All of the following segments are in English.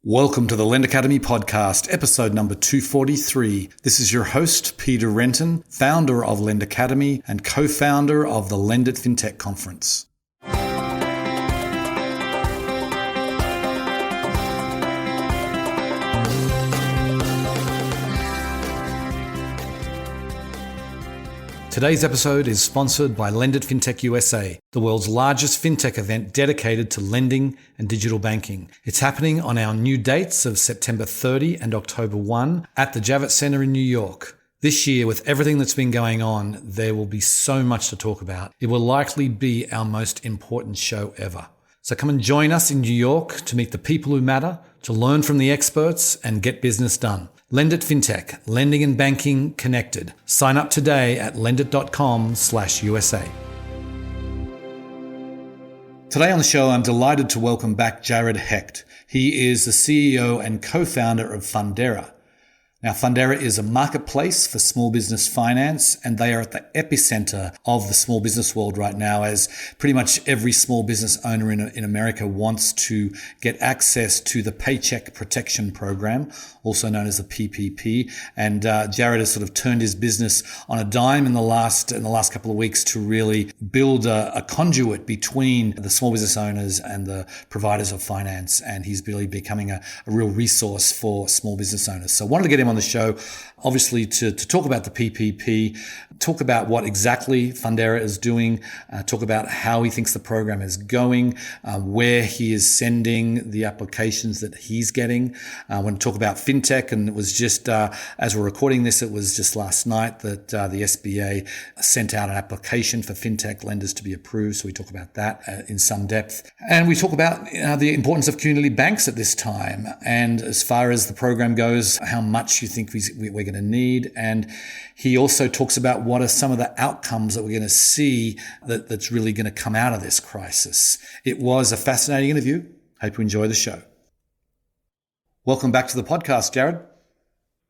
Welcome to the Lend Academy podcast, episode number 243. This is your host, Peter Renton, founder of Lend Academy and co-founder of the Lend It Fintech Conference. Today's episode is sponsored by Lend It Fintech USA, the world's largest fintech event dedicated to lending and digital banking. It's happening on our new dates of September 30 and October 1 at the Javits Center in New York. This year, with everything that's been going on, there will be so much to talk about. It will likely be our most important show ever. So come and join us in New York to meet the people who matter, to learn from the experts and get business done. Lend It Fintech, lending and banking connected. Sign up today at lendit.com/USA. Today on the show, I'm delighted to welcome back Jared Hecht. He is the CEO and co-founder of Fundera. Now, Fundera is a marketplace for small business finance, and they are at the epicenter of the small business world right now, as pretty much every small business owner in America wants to get access to the Paycheck Protection Program, also known as the PPP. And Jared has sort of turned his business on a dime in the last couple of weeks to really build a conduit between the small business owners and the providers of finance. And he's really becoming a real resource for small business owners. So I wanted to get him on the show, obviously, to talk about the PPP, talk about what exactly Fundera is doing, talk about how he thinks the program is going, where he is sending the applications that he's getting. I want to talk about fintech, and it was just, as we're recording this, it was just last night that the SBA sent out an application for fintech lenders to be approved, so we talk about that in some depth. And we talk about the importance of community banks at this time, and as far as the program goes, how much you think we're going to need. And he also talks about what are some of the outcomes that we're going to see that's really going to come out of this crisis. It was a fascinating interview. Hope you enjoy the show. Welcome back to the podcast, Jared.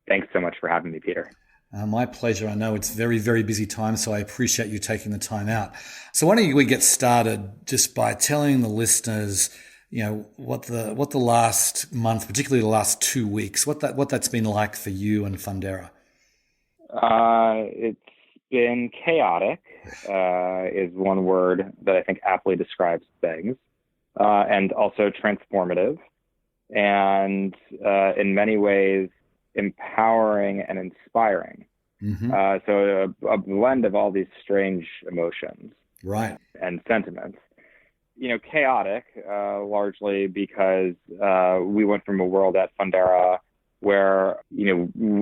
Thanks so much for having me, Peter. My pleasure. I know it's very, very busy time, so I appreciate you taking the time out. So why don't we get started just by telling the listeners, what the last month, particularly the last 2 weeks, what that's been like for you and Fundera. It's been chaotic, is one word that I think aptly describes things, and also transformative, and in many ways empowering and inspiring. Mm-hmm. So a blend of all these strange emotions, right, and sentiments. Chaotic, largely because we went from a world at Fundera where,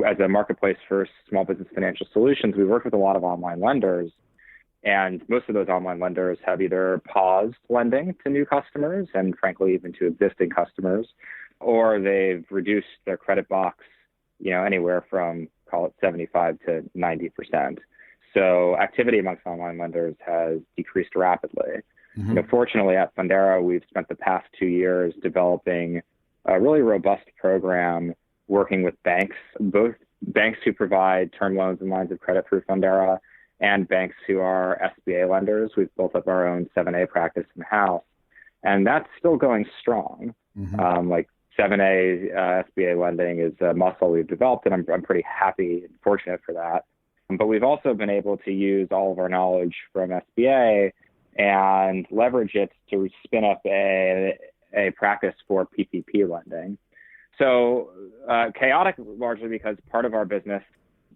as a marketplace for small business financial solutions, we worked with a lot of online lenders. And most of those online lenders have either paused lending to new customers and, frankly, even to existing customers, or they've reduced their credit box, anywhere from, call it 75 to 90%. So activity amongst online lenders has decreased rapidly. Mm-hmm. Fortunately, at Fundera, we've spent the past 2 years developing a really robust program working with banks, both banks who provide term loans and lines of credit through Fundera and banks who are SBA lenders. We've built up our own 7A practice in-house, and that's still going strong. Mm-hmm. 7A SBA lending is a muscle we've developed, and I'm pretty happy and fortunate for that. But we've also been able to use all of our knowledge from SBA and leverage it to spin up a practice for PPP lending. So chaotic largely because part of our business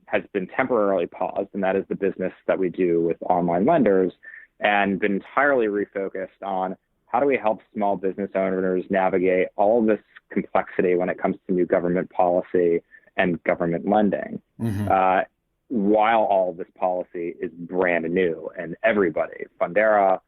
has been temporarily paused, and that is the business that we do with online lenders, and been entirely refocused on how do we help small business owners navigate all of this complexity when it comes to new government policy and government lending. Mm-hmm. While all of this policy is brand new, and everybody, Fundera,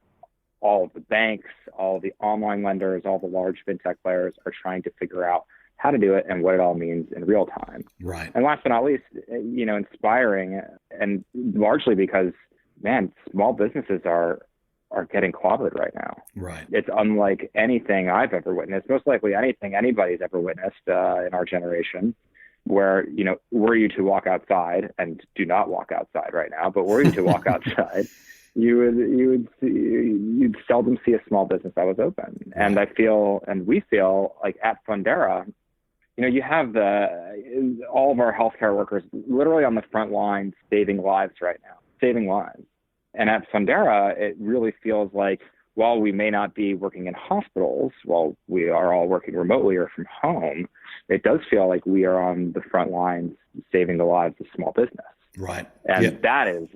all of the banks, all of the online lenders, all the large fintech players are trying to figure out how to do it and what it all means in real time. Right. And last but not least, inspiring, and largely because, small businesses are getting clobbered right now. Right. It's unlike anything I've ever witnessed, most likely anything anybody's ever witnessed in our generation. Where, were you to walk outside, and do not walk outside right now, but were you to walk outside, you'd seldom see a small business that was open. And I feel, and we feel like at Fundera, you have all of our healthcare workers literally on the front lines saving lives right now, saving lives. And at Fundera, it really feels like while we may not be working in hospitals, while we are all working remotely or from home, it does feel like we are on the front lines saving the lives of small business. Right. And that is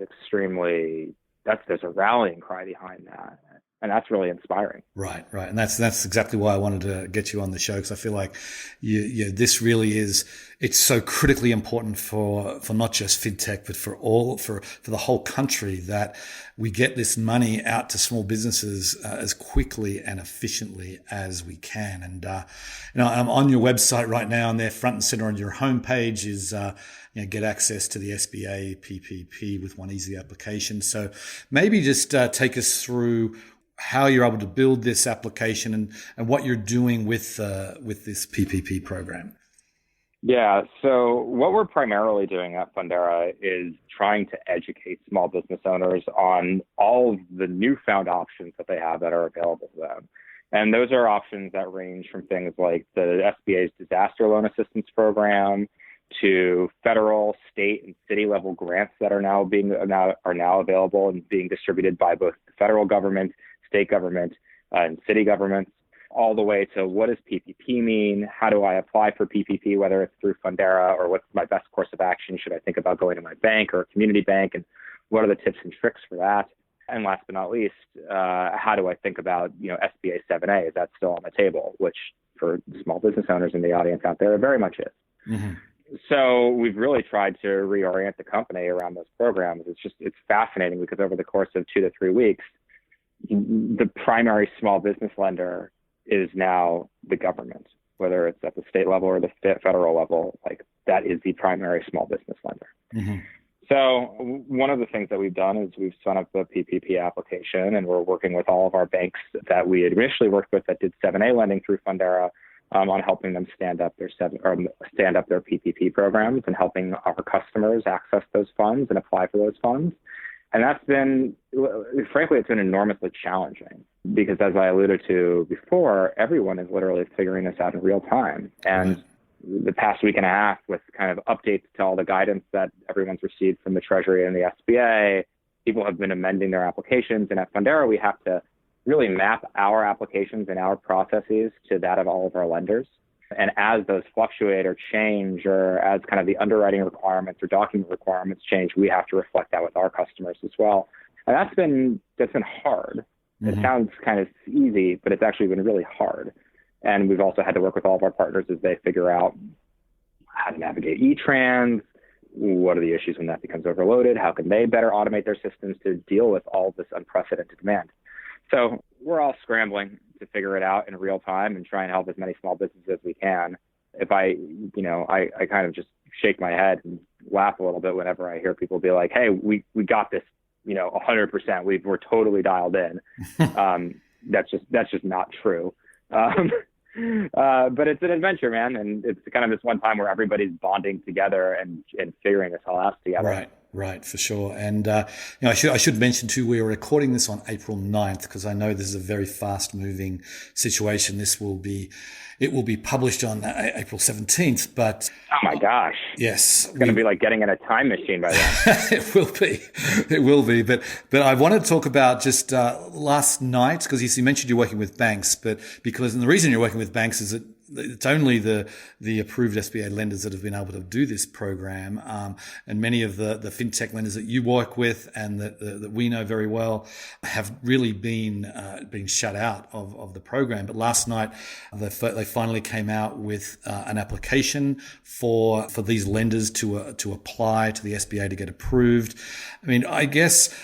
there's a rallying cry behind that. And that's really inspiring. Right. And that's exactly why I wanted to get you on the show, because I feel like this really it's so critically important for not just fintech, but for the whole country, that we get this money out to small businesses as quickly and efficiently as we can. And I'm on your website right now, and there front and center on your homepage is get access to the SBA PPP with one easy application. So maybe just take us through how you're able to build this application and what you're doing with this PPP program. Yeah, so what we're primarily doing at Fundera is trying to educate small business owners on all of the newfound options that they have that are available to them. And those are options that range from things like the SBA's disaster loan assistance program to federal, state, and city level grants that are now available and being distributed by both the federal government, state government, and city governments, all the way to what does PPP mean? How do I apply for PPP, whether it's through Fundera, or what's my best course of action? Should I think about going to my bank or a community bank? And what are the tips and tricks for that? And last but not least, how do I think about, SBA 7A? Is that still on the table? Which for small business owners in the audience out there, it very much is. Mm-hmm. So we've really tried to reorient the company around those programs. It's fascinating because over the course of 2 to 3 weeks, the primary small business lender is now the government, whether it's at the state level or the federal level. Like, that is the primary small business lender. Mm-hmm. So one of the things that we've done is we've spun up the PPP application, and we're working with all of our banks that we had initially worked with that did 7A lending through Fundera on helping them stand up their PPP programs and helping our customers access those funds and apply for those funds. And that's been, frankly, it's been enormously challenging because, as I alluded to before, everyone is literally figuring this out in real time. And the past week and a half, with kind of updates to all the guidance that everyone's received from the Treasury and the SBA, people have been amending their applications. And at Fundera, we have to really map our applications and our processes to that of all of our lenders. And as those fluctuate or change, or as kind of the underwriting requirements or document requirements change, we have to reflect that with our customers as well. And that's been hard. Mm-hmm. It sounds kind of easy, but it's actually been really hard. And we've also had to work with all of our partners as they figure out how to navigate E-Trans, what are the issues when that becomes overloaded, how can they better automate their systems to deal with all this unprecedented demand. So we're all scrambling to figure it out in real time and try and help as many small businesses as we can. If I kind of just shake my head and laugh a little bit whenever I hear people be like, hey, we got this, 100%. We're totally dialed in. That's just not true. But it's an adventure, man. And it's kind of this one time where everybody's bonding together and figuring this all out together. Right, for sure. And, I should mention too, we are recording this on April 9th because I know this is a very fast moving situation. It will be published on April 17th, but. Oh my gosh. Yes. It's going to be like getting in a time machine by then. It will be. But I wanted to talk about just, last night, because you mentioned you're working with banks, and the reason you're working with banks is that it's only the approved SBA lenders that have been able to do this program, and many of the fintech lenders that you work with and that we know very well have really been shut out of the program. But last night they finally came out with an application for these lenders to apply to the SBA to get approved. I mean, I guess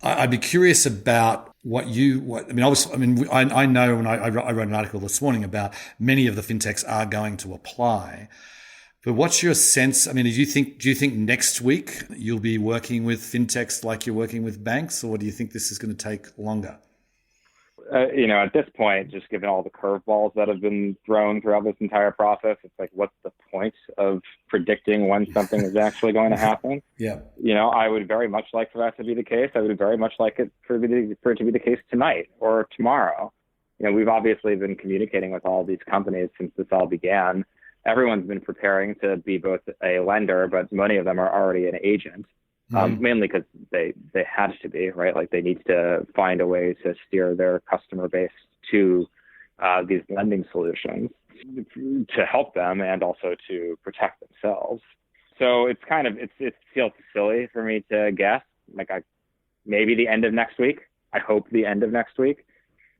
I'd be curious about I know, and I wrote an article this morning about many of the fintechs are going to apply. But what's your sense? I mean, do you think next week you'll be working with fintechs like you're working with banks, or do you think this is going to take longer? At this point, just given all the curveballs that have been thrown throughout this entire process, it's like, what's the point of predicting when something is actually going to happen? Yeah. I would very much like for that to be the case. I would very much like it for it to be the case tonight or tomorrow. We've obviously been communicating with all these companies since this all began. everyone's been preparing to be both a lender, but many of them are already an agent, mainly because they had to be, right? Like they need to find a way to steer their customer base to these lending solutions to help them and also to protect themselves. So it's kind of, it feels silly for me to guess, like maybe the end of next week. I hope the end of next week.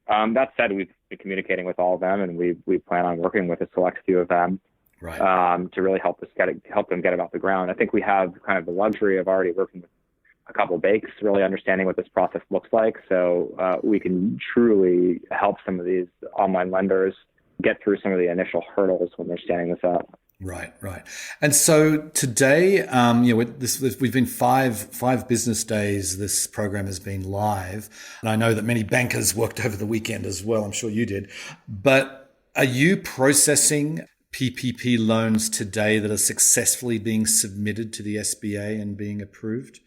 That said, we've been communicating with all of them, and we plan on working with a select few of them, right, to really help them get it off the ground. I think we have kind of the luxury of already working with a couple of banks, really understanding what this process looks like, so we can truly help some of these online lenders get through some of the initial hurdles when they're standing this up. Right. And so today, we've been five business days. This program has been live, and I know that many bankers worked over the weekend as well. I'm sure you did. But are you processing PPP loans today that are successfully being submitted to the SBA and being approved?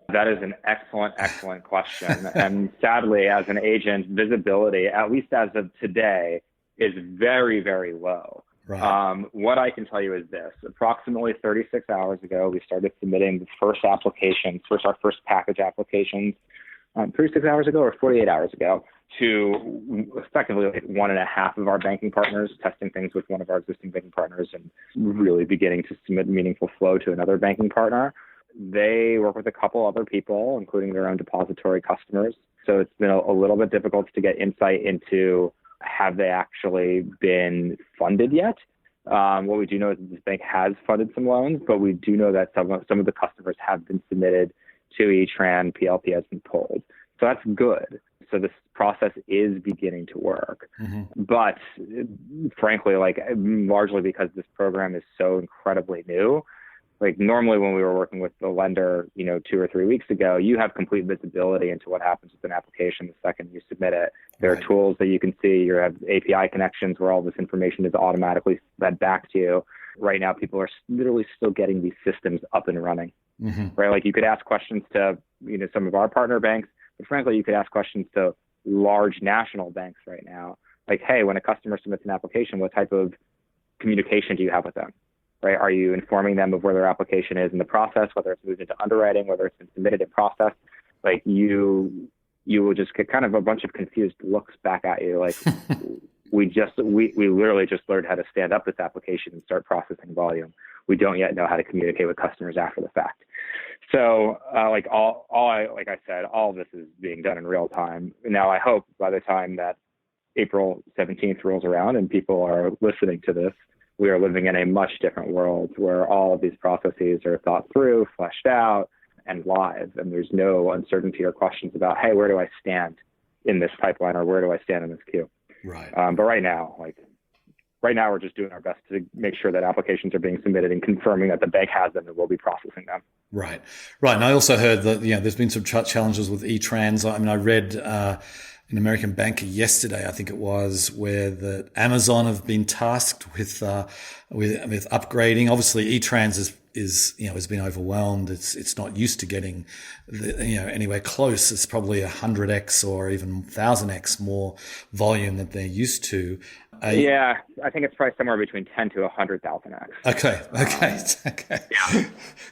That is an excellent question. And sadly, as an agent, visibility, at least as of today, is very, very low. Right. What I can tell you is this: approximately 36 hours ago, we started submitting the first applications, our first package applications, 36 hours ago or 48 hours ago, to effectively like 1.5 of our banking partners, testing things with one of our existing banking partners and really beginning to submit meaningful flow to another banking partner. They work with a couple other people, including their own depository customers. So it's been a little bit difficult to get insight into have they actually been funded yet. What we do know is that this bank has funded some loans, but we do know that some of the customers have been submitted to E-Tran, PLP has been pulled. So that's good. So this process is beginning to work. Mm-hmm. But frankly, like largely because this program is so incredibly new, like normally when we were working with the lender, 2 or 3 weeks ago, you have complete visibility into what happens with an application the second you submit it. There are tools that you can see. You have API connections where all this information is automatically fed back to you. Right now, people are literally still getting these systems up and running, right? Like you could ask questions to, some of our partner banks, but frankly, you could ask questions to large national banks right now. Like, hey, when a customer submits an application, what type of communication do you have with them? Right? Are you informing them of where their application is in the process, whether it's moved into underwriting, whether it's been submitted in process? Like you will just get kind of a bunch of confused looks back at you. Like we literally just learned how to stand up this application and start processing volume. We don't yet know how to communicate with customers after the fact. So all of this is being done in real time. Now I hope by the time that April 17th rolls around and people are listening to this, we are living in a much different world where all of these processes are thought through, fleshed out, and live. And there's no uncertainty or questions about, hey, where do I stand in this pipeline or where do I stand in this queue? Right. But right now, we're just doing our best to make sure that applications are being submitted and confirming that the bank has them and will be processing them. Right. And I also heard that, there's been some challenges with E-Trans. I mean, I read an American banker yesterday, I think it was, where the Amazon have been tasked with upgrading. Obviously, E-Trans has been overwhelmed. It's not used to getting anywhere close. It's probably 100x or even 1000x more volume that they're used to. Yeah, I think it's probably somewhere between 10 to 100,000x. Okay.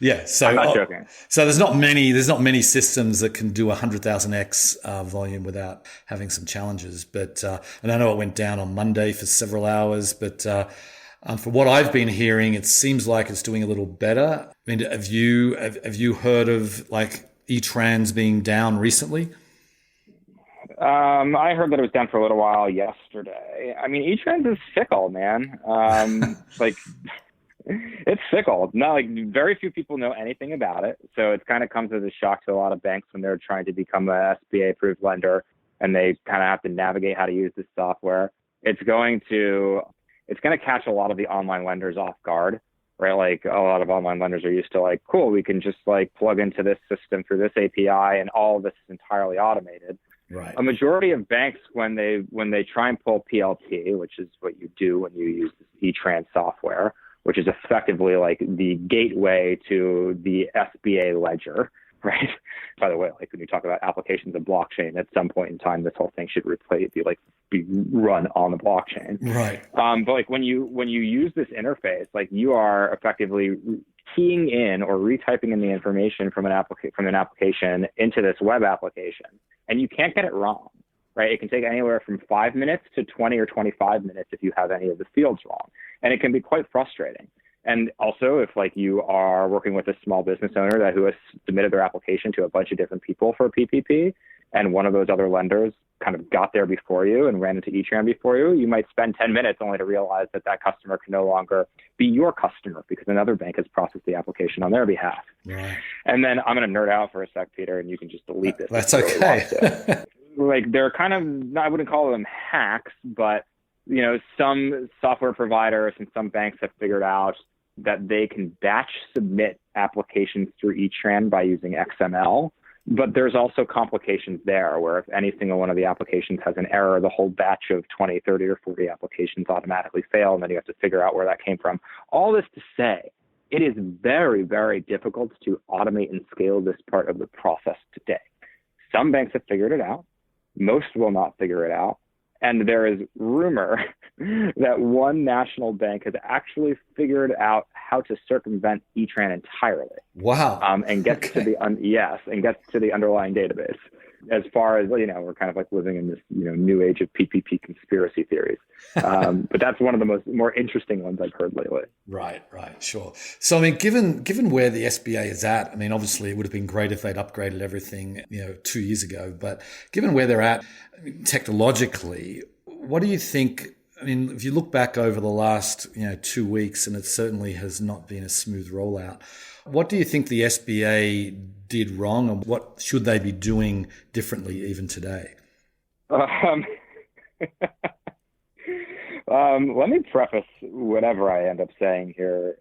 Yeah. So I'm not joking. So there's not many systems that can do 100,000x volume without having some challenges. But and I know it went down on Monday for several hours, but from what I've been hearing, it seems like it's doing a little better. I mean, have you heard of like E-Trans being down recently? I heard that it was down for a little while yesterday. I mean, E-Trans is fickle, man. It's fickle. Not like very few people know anything about it. So it kind of comes as a shock to a lot of banks when they're trying to become a SBA approved lender and they kind of have to navigate how to use this software. It's going to catch a lot of the online lenders off guard, right? Like a lot of online lenders are used to like, cool, we can just like plug into this system through this API and all of this is entirely automated. Right. A majority of banks, when they try and pull PLP, which is what you do when you use this E-Trans software, which is effectively like the gateway to the SBA ledger, right? By the way, like when you talk about applications of blockchain, at some point in time, this whole thing should be run on the blockchain. Right. But like when you use this interface, like you are effectively keying in or retyping in the information from an application into this web application, and you can't get it wrong, right? It can take anywhere from 5 minutes to 20 or 25 minutes if you have any of the fields wrong, and it can be quite frustrating. And also, if like you are working with a small business owner who has submitted their application to a bunch of different people for a PPP, and one of those other lenders kind of got there before you and ran into E-Tran before you, you might spend 10 minutes only to realize that customer can no longer be your customer because another bank has processed the application on their behalf. Right. And then I'm going to nerd out for a sec, Peter, and you can just delete this. That's okay. Like they're kind of, I wouldn't call them hacks, but some software providers and some banks have figured out that they can batch submit applications through E-Tran by using XML. But there's also complications there where if any single one of the applications has an error, the whole batch of 20, 30, or 40 applications automatically fail, and then you have to figure out where that came from. All this to say, it is very, very difficult to automate and scale this part of the process today. Some banks have figured it out. Most will not figure it out. And there is rumor that one national bank has actually figured out how to circumvent E-Tran entirely. Wow. And gets to the underlying database. As far as, we're kind of like living in this, new age of PPP conspiracy theories. But that's one of the more interesting ones I've heard lately. Right, sure. So, I mean, given where the SBA is at, I mean, obviously it would have been great if they'd upgraded everything, 2 years ago. But given where they're at technologically, what do you think? I mean, if you look back over the last, 2 weeks, and it certainly has not been a smooth rollout, what do you think the SBA did wrong, and what should they be doing differently even today? Let me preface whatever I end up saying here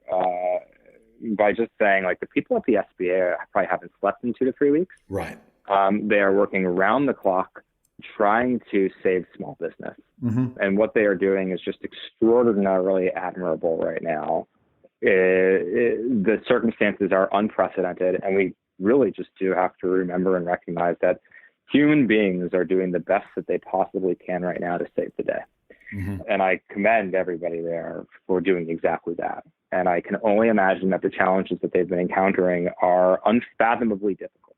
by just saying, like, the people at the SBA probably haven't slept in 2 to 3 weeks. Right. They are working around the clock trying to save small business. Mm-hmm. And what they are doing is just extraordinarily admirable right now. The circumstances are unprecedented, and we really just do have to remember and recognize that human beings are doing the best that they possibly can right now to save the day. Mm-hmm. And I commend everybody there for doing exactly that. And I can only imagine that the challenges that they've been encountering are unfathomably difficult.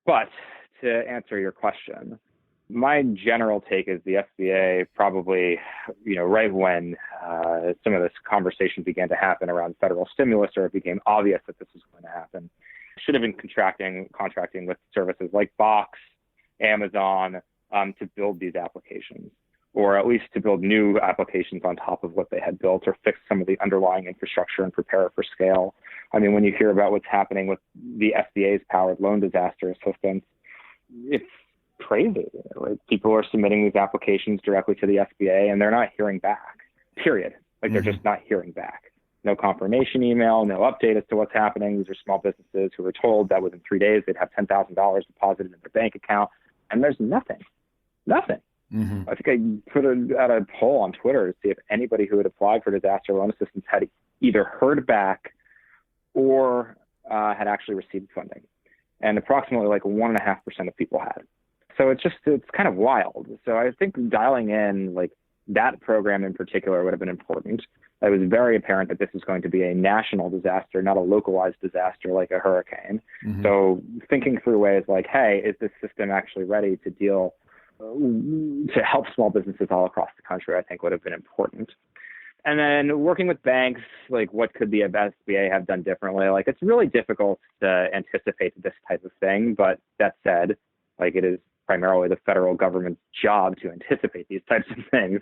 But to answer your question, my general take is the SBA probably, right when some of this conversation began to happen around federal stimulus, or it became obvious that this was going to happen, should have been contracting with services like Box, Amazon, to build these applications, or at least to build new applications on top of what they had built, or fix some of the underlying infrastructure and prepare for scale. I mean, when you hear about what's happening with the SBA's powered loan disaster assistance, it's crazy. Like, people are submitting these applications directly to the SBA, and they're not hearing back, period. Like, they're just not hearing back. No confirmation email, no update as to what's happening. These are small businesses who were told that within 3 days they'd have $10,000 deposited in their bank account, and there's nothing. Mm-hmm. I think I put out a poll on Twitter to see if anybody who had applied for disaster loan assistance had either heard back or had actually received funding. And approximately 1.5% of people had. So it's kind of wild. So I think dialing in that program in particular would have been important. It was very apparent that this is going to be a national disaster, not a localized disaster like a hurricane. Mm-hmm. So thinking through ways like, hey, is this system actually ready to help small businesses all across the country, I think would have been important. And then working with banks, what could the SBA have done differently? It's really difficult to anticipate this type of thing. But that said, it is primarily the federal government's job to anticipate these types of things.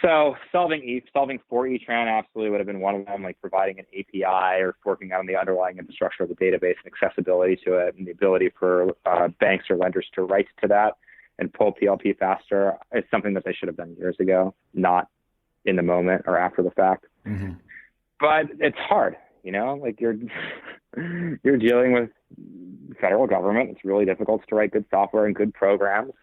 So solving for E-Tran absolutely would have been one of them, providing an API or working on the underlying infrastructure of the database and accessibility to it, and the ability for banks or lenders to write to that and pull PLP faster. It's something that they should have done years ago, not in the moment or after the fact. Mm-hmm. But it's hard, you're dealing with the federal government. It's really difficult to write good software and good programs.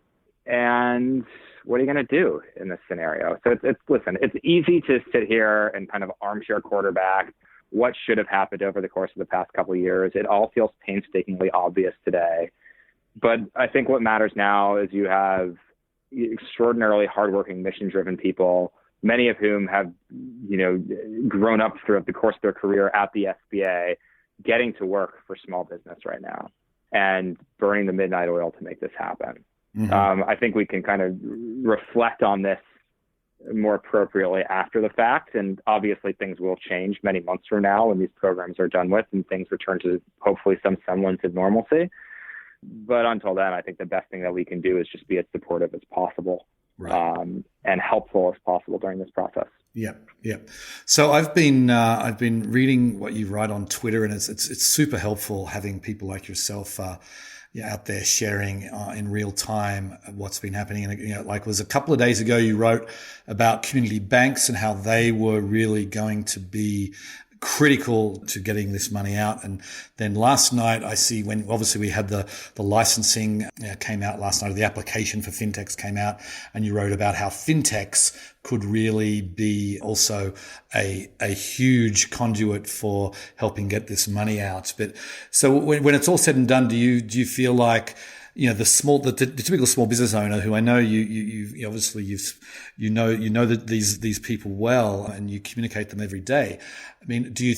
And what are you going to do in this scenario? So it's easy to sit here and kind of armchair quarterback what should have happened over the course of the past couple of years. It all feels painstakingly obvious today. But I think what matters now is you have extraordinarily hardworking, mission-driven people, many of whom have, grown up throughout the course of their career at the SBA, getting to work for small business right now and burning the midnight oil to make this happen. Mm-hmm. I think we can kind of reflect on this more appropriately after the fact. And obviously things will change many months from now when these programs are done with and things return to hopefully some semblance of normalcy. But until then, I think the best thing that we can do is just be as supportive as possible, right, and helpful as possible during this process. Yeah. So I've been reading what you write on Twitter, and it's super helpful having people like yourself out there sharing in real time what's been happening. And like it was a couple of days ago, you wrote about community banks and how they were really going to be critical to getting this money out. And then last night, I see when obviously we had the licensing came out last night, or the application for fintechs came out, and you wrote about how fintechs could really be also a huge conduit for helping get this money out. But so when it's all said and done, do you feel like the typical small business owner, who I know you obviously you know that these people well and you communicate them every day. I mean, how do you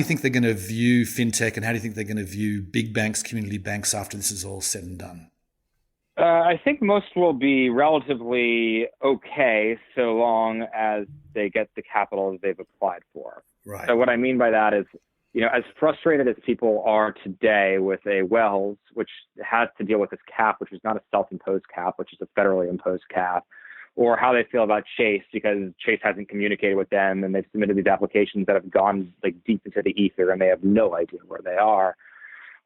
think they're going to view fintech, and how do you think they're going to view big banks, community banks after this is all said and done? I think most will be relatively okay so long as they get the capital that they've applied for. Right. So what I mean by that is, as frustrated as people are today with a Wells, which has to deal with this cap, which is not a self-imposed cap, which is a federally imposed cap, or how they feel about Chase because Chase hasn't communicated with them and they've submitted these applications that have gone like deep into the ether and they have no idea where they are,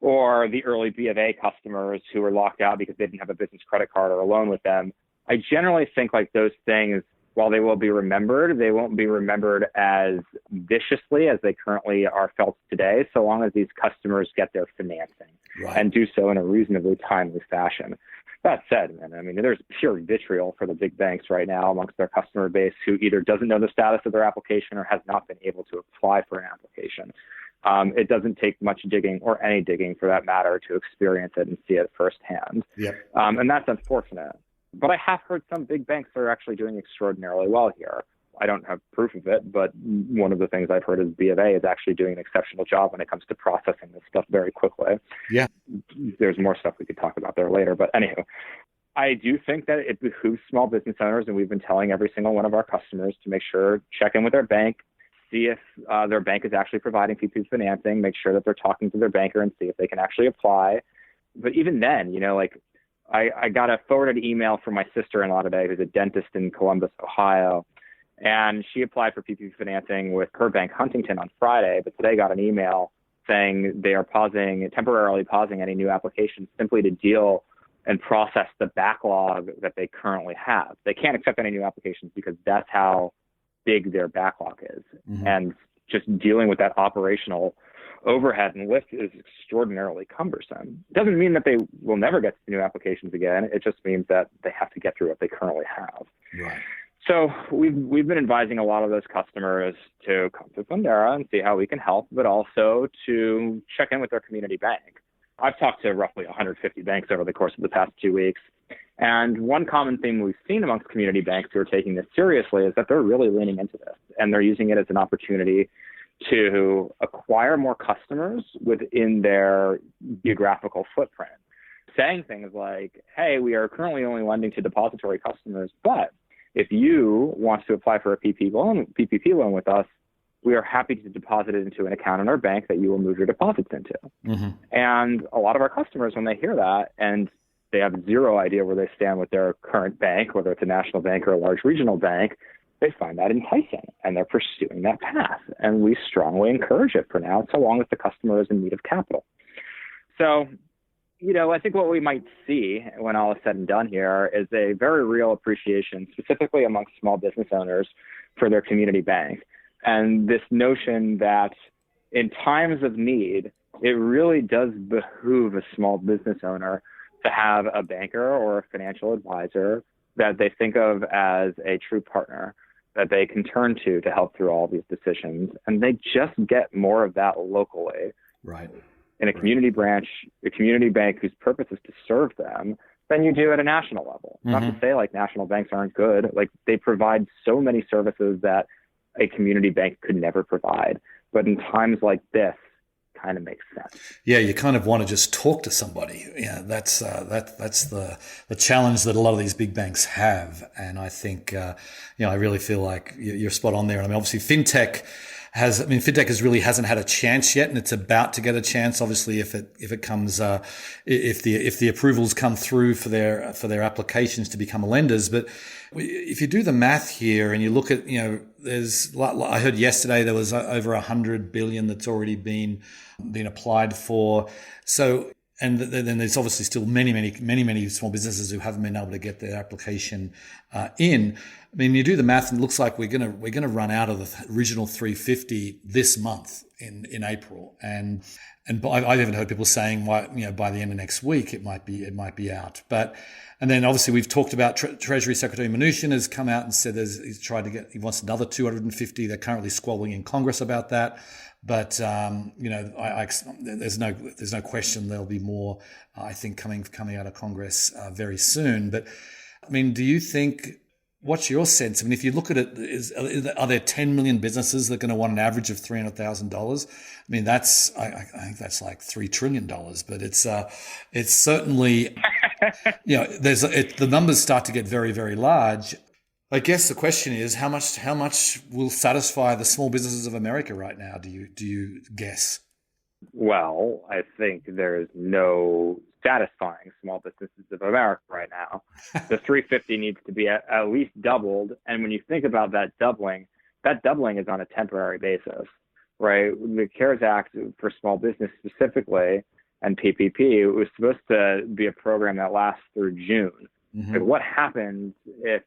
or the early B of A customers who were locked out because they didn't have a business credit card or a loan with them. I generally think like those things, while they will be remembered, they won't be remembered as viciously as they currently are felt today, so long as these customers get their financing, right, and do so in a reasonably timely fashion. That said, there's pure vitriol for the big banks right now amongst their customer base who either doesn't know the status of their application or has not been able to apply for an application. It doesn't take much digging, or any digging for that matter, to experience it and see it firsthand. Yep. And that's unfortunate. But I have heard some big banks are actually doing extraordinarily well here. I don't have proof of it, but one of the things I've heard is B of A is actually doing an exceptional job when it comes to processing this stuff very quickly. Yeah. There's more stuff we could talk about there later. But anywho, I do think that it behooves small business owners, and we've been telling every single one of our customers to make sure, check in with their bank, see if their bank is actually providing PPP financing, make sure that they're talking to their banker and see if they can actually apply. But even then, I got a forwarded email from my sister-in-law today, who's a dentist in Columbus, Ohio, and she applied for PPP financing with her bank, Huntington, on Friday, but today got an email saying they are temporarily pausing any new applications simply to deal and process the backlog that they currently have. They can't accept any new applications because that's how big their backlog is. Mm-hmm. And just dealing with that operational overhead and lift is extraordinarily cumbersome. It doesn't mean that they will never get new applications again. It just means that they have to get through what they currently have. Right. So we've been advising a lot of those customers to come to Fundera and see how we can help, but also to check in with their community bank. I've talked to roughly 150 banks over the course of the past 2 weeks. And one common theme we've seen amongst community banks who are taking this seriously is that they're really leaning into this, and they're using it as an opportunity to acquire more customers within their geographical footprint, saying things like, hey, we are currently only lending to depository customers, but if you want to apply for a PPP loan with us, we are happy to deposit it into an account in our bank that you will move your deposits into. Mm-hmm. And a lot of our customers, when they hear that and they have zero idea where they stand with their current bank, whether it's a national bank or a large regional bank, they find that enticing and they're pursuing that path. And we strongly encourage it for now, so long as the customer is in need of capital. So, I think what we might see when all is said and done here is a very real appreciation, specifically amongst small business owners, for their community bank. And this notion that in times of need, it really does behoove a small business owner to have a banker or a financial advisor that they think of as a true partner that they can turn to help through all these decisions. And they just get more of that locally. Right. In a community branch, a community bank whose purpose is to serve them, than you do at a national level. Not to say like national banks aren't good. Like they provide so many services that a community bank could never provide. But in times like this, kind of makes sense. Yeah, you kind of want to just talk to somebody. Yeah, that's the challenge that a lot of these big banks have. And I think I really feel like you're spot on there. I mean, obviously, fintech really hasn't had a chance yet, and it's about to get a chance. Obviously, if it comes, if the approvals come through for their applications to become lenders. But if you do the math here and you look at, I heard yesterday there was over 100 billion that's already been applied for. So, and then there's obviously still many small businesses who haven't been able to get their application in. I mean, you do the math, and it looks like we're gonna run out of the original 350 this month in April, and I've even heard people saying, by the end of next week it might be out. But and then obviously we've talked about Treasury Secretary Mnuchin has come out and said he wants another 250. They're currently squabbling in Congress about that. But there's no question there'll be more, I think, coming out of Congress very soon. But I mean, do you think? What's your sense? I mean, if you look at it, are there 10 million businesses that are going to want an average of $300,000? I mean, I think that's like $3 trillion. But it's certainly, the numbers start to get very, very large. I guess the question is how much will satisfy the small businesses of America right now? Do you guess? Well, I think there is no satisfying small businesses of America right now. The 350 needs to be at least doubled. And when you think about that doubling is on a temporary basis, right? The CARES Act for small business specifically and PPP, it was supposed to be a program that lasts through June. Mm-hmm. Like what happens if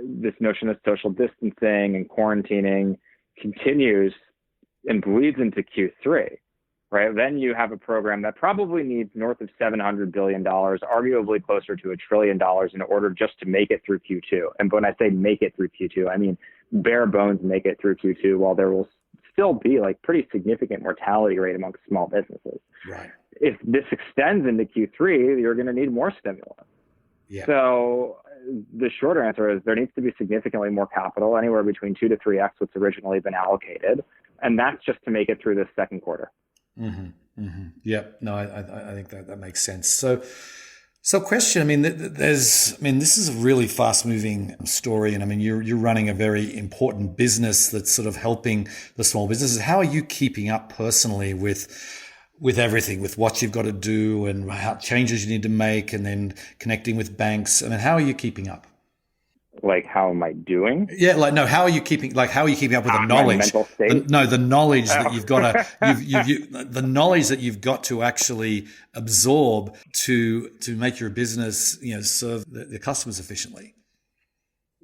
this notion of social distancing and quarantining continues and bleeds into Q3? Right. Then you have a program that probably needs north of $700 billion, arguably closer to $1 trillion in order just to make it through Q2. And when I say make it through Q2, I mean bare bones make it through Q2, while there will still be like pretty significant mortality rate amongst small businesses. Right. If this extends into Q3, you're going to need more stimulus. Yeah. So the shorter answer is there needs to be significantly more capital, anywhere between 2 to 3x what's originally been allocated. And that's just to make it through this second quarter. Mm-hmm. Mm-hmm. Yep. No, I think that makes sense. So question, I mean, this is a really fast moving story. And I mean, you're running a very important business that's sort of helping the small businesses. How are you keeping up personally with everything, with what you've got to do and how changes you need to make and then connecting with banks? I mean, how are you keeping up? Like, how am I doing? Yeah, how are you keeping up with the knowledge? Mental state? The knowledge that you've got the knowledge that you've got to actually absorb to make your business, serve the customers efficiently.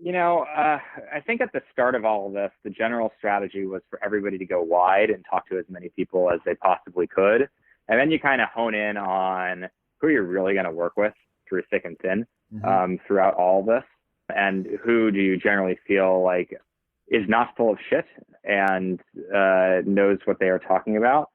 I think at the start of all of this, the general strategy was for everybody to go wide and talk to as many people as they possibly could. And then you kind of hone in on who you're really going to work with through thick and thin, throughout all of this. And who do you generally feel like is not full of shit and knows what they are talking about?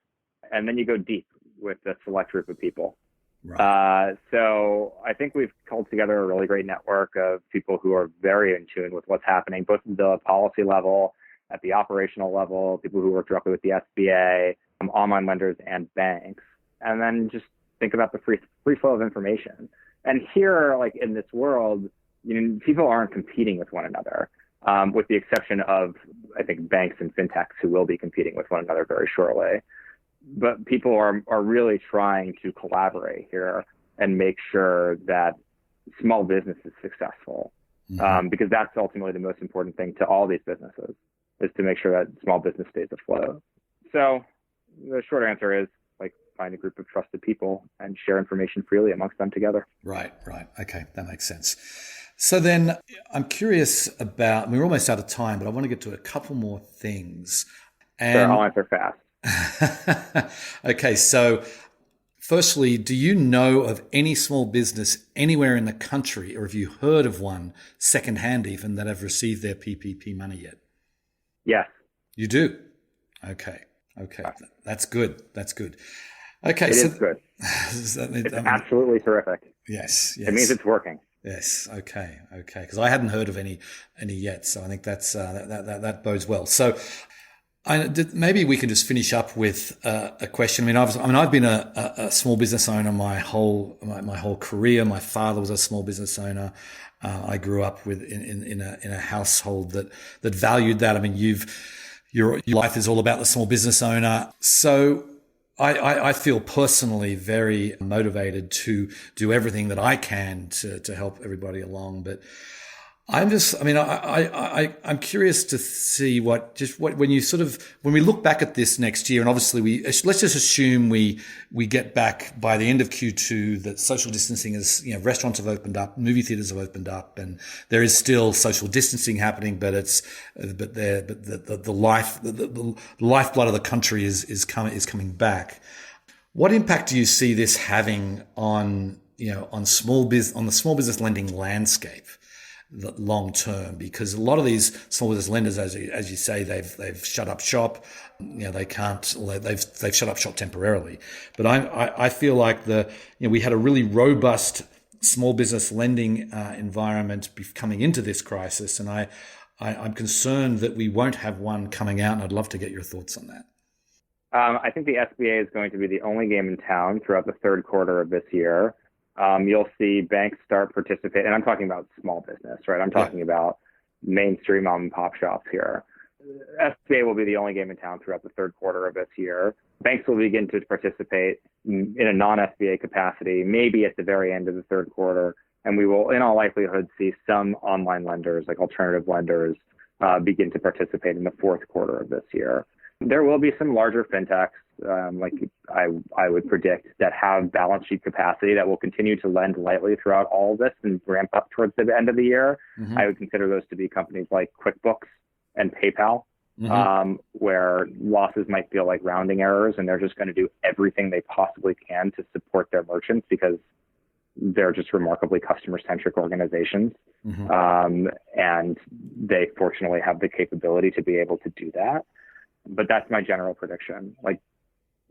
And then you go deep with a select group of people. Right. So I think we've called together a really great network of people who are very in tune with what's happening, both at the policy level, at the operational level, people who work directly with the SBA, online lenders and banks. And then just think about the free flow of information. And here, like in this world, people aren't competing with one another, with the exception of, I think, banks and fintechs who will be competing with one another very shortly. But people are really trying to collaborate here and make sure that small business is successful, because that's ultimately the most important thing to all these businesses, is to make sure that small business stays afloat. So the short answer is, find a group of trusted people and share information freely amongst them together. Right. Okay, that makes sense. So then I'm curious about, we're almost out of time, but I want to get to a couple more things. Sure, I'll answer fast. Okay, so Firstly, do you know of any small business anywhere in the country, or have you heard of one secondhand even that have received their PPP money yet? Yes. You do? Okay. That's good. Okay. It is good. It's absolutely terrific. Yes. It means it's working. Yes. Okay. Because I hadn't heard of any yet, so I think that's that bodes well. So, maybe we can just finish up with a question. I've been a small business owner my whole career. My father was a small business owner. I grew up in a household that valued that. I mean, your life is all about the small business owner. So I feel personally very motivated to do everything that I can to help everybody along. But I'm curious to see when we look back at this next year, and obviously let's just assume we get back by the end of Q2 that social distancing is, restaurants have opened up, movie theaters have opened up, and there is still social distancing happening, but the lifeblood of the country is coming back. What impact do you see this having on the small business lending landscape long term? Because a lot of these small business lenders, as you say, they've shut up shop. They've shut up shop temporarily. But I feel like we had a really robust small business lending environment coming into this crisis, and I'm concerned that we won't have one coming out. And I'd love to get your thoughts on that. I think the SBA is going to be the only game in town throughout the third quarter of this year. You'll see banks start participating, and I'm talking about small business, right? I'm talking about mainstream mom and pop shops here. SBA will be the only game in town throughout the third quarter of this year. Banks will begin to participate in a non-SBA capacity, maybe at the very end of the third quarter, and we will, in all likelihood, see some online lenders, like alternative lenders, begin to participate in the fourth quarter of this year. There will be some larger fintechs, like I would predict, that have balance sheet capacity that will continue to lend lightly throughout all of this and ramp up towards the end of the year. Mm-hmm. I would consider those to be companies like QuickBooks and PayPal, where losses might feel like rounding errors, and they're just going to do everything they possibly can to support their merchants because they're just remarkably customer-centric organizations. Mm-hmm. And they fortunately have the capability to be able to do that. But that's my general prediction. Like,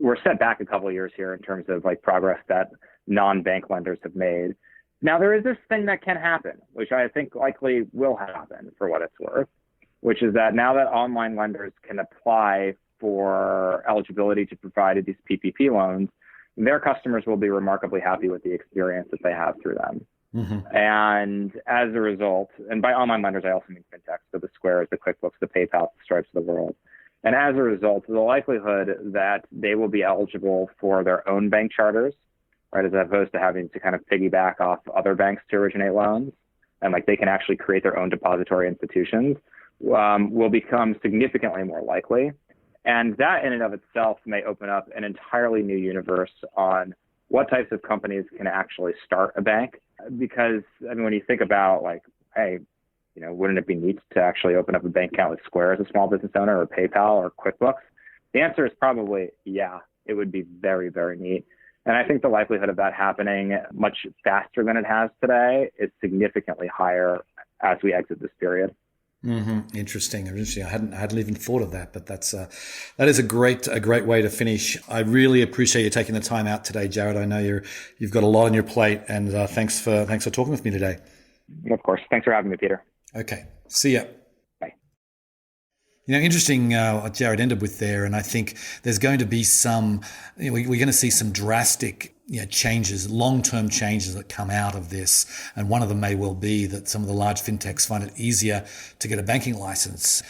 we're set back a couple of years here in terms of progress that non-bank lenders have made. Now, there is this thing that can happen, which I think likely will happen for what it's worth, which is that now that online lenders can apply for eligibility to provide these PPP loans, their customers will be remarkably happy with the experience that they have through them. Mm-hmm. And as a result, and by online lenders, I also mean fintechs, so the Squares, the QuickBooks, the PayPal, the Stripes of the world. And as a result, the likelihood that they will be eligible for their own bank charters, right, as opposed to having to kind of piggyback off other banks to originate loans, and they can actually create their own depository institutions, will become significantly more likely. And that in and of itself may open up an entirely new universe on what types of companies can actually start a bank. Because, when you think about hey, wouldn't it be neat to actually open up a bank account with Square as a small business owner, or PayPal, or QuickBooks? The answer is probably, yeah, it would be very, very neat. And I think the likelihood of that happening much faster than it has today is significantly higher as we exit this period. Mm-hmm. Interesting. I hadn't even thought of that, but that is a great way to finish. I really appreciate you taking the time out today, Jared. I know you've got a lot on your plate, and thanks for talking with me today. Of course. Thanks for having me, Peter. Okay. See ya. Bye. Interesting what Jared ended with there, and I think there's going to be we're going to see some drastic changes, long-term changes that come out of this. And one of them may well be that some of the large fintechs find it easier to get a banking license.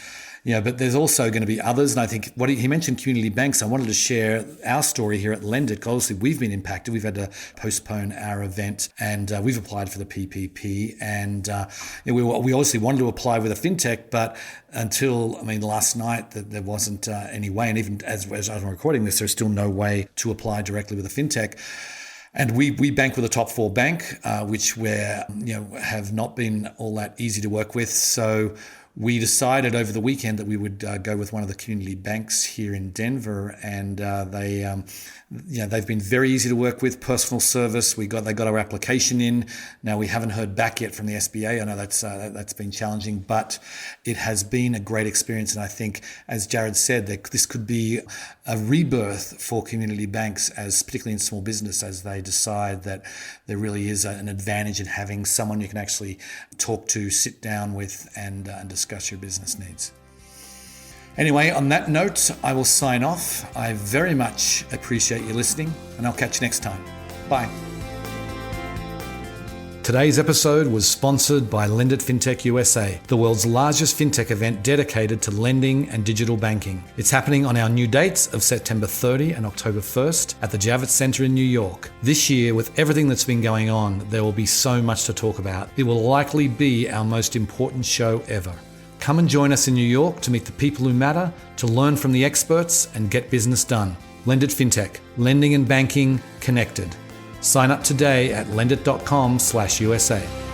But there's also going to be others. And I think what he mentioned community banks. I wanted to share our story here at Lendit. Obviously, we've been impacted. We've had to postpone our event, and we've applied for the PPP. And we obviously wanted to apply with a fintech, but until last night, that there wasn't any way. And even as I'm recording this, there's still no way to apply directly with a fintech. And we bank with a top 4 bank, which have not been all that easy to work with. So we decided over the weekend that we would go with one of the community banks here in Denver, and they've been very easy to work with. Personal service. They got our application in. Now we haven't heard back yet from the SBA. I know that's been challenging, but it has been a great experience. And I think, as Jared said, that this could be a rebirth for community banks, as particularly in small business, as they decide that there really is an advantage in having someone you can actually talk to, sit down with, and discuss your business needs. Anyway, on that note, I will sign off. I very much appreciate you listening, and I'll catch you next time. Bye. Today's episode was sponsored by Lend Fintech USA, the world's largest fintech event dedicated to lending and digital banking. It's happening on our new dates of September 30 and October 1st at the Javits Center in New York. This year, with everything that's been going on, there will be so much to talk about. It will likely be our most important show ever. Come and join us in New York to meet the people who matter, to learn from the experts and get business done. Lend Fintech, lending and banking connected. Sign up today at lendit.com/USA.